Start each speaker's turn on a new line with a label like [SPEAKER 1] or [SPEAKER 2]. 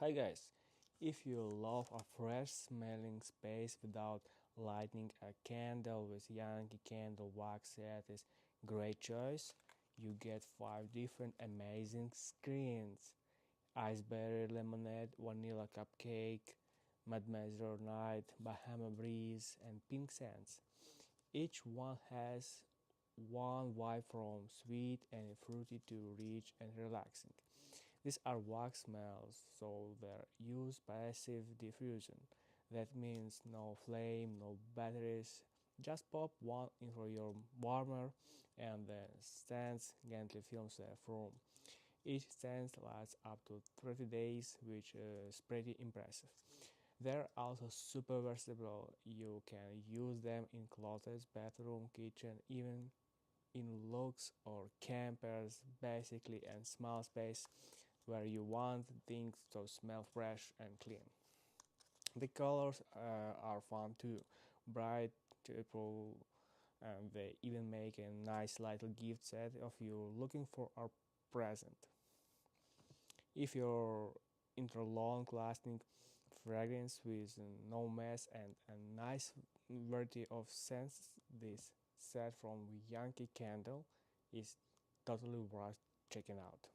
[SPEAKER 1] Hi guys, if you love a fresh smelling space without lighting a candle with Yankee Candle wax set is great choice. You get 5 different amazing screens: iceberry lemonade, vanilla cupcake, Mademoiselle Night, Bahama Breeze, and Pink Sands. Each one has one vibe from sweet and fruity to rich and relaxing. These are wax smells, so they use passive diffusion. That means no flame, no batteries. Just pop one into your warmer and then stands gently fills the room. Each stand lasts up to 30 days, which is pretty impressive. They're also super versatile. You can use them in closets, bathroom, kitchen, even in looks or campers, basically a small space where you want things to smell fresh and clean. The colors are fun too, bright, cheerful, and they even make a nice little gift set if you're looking for a present. If you're into long-lasting fragrance with no mess and a nice variety of scents, this set from Yankee Candle is totally worth checking out.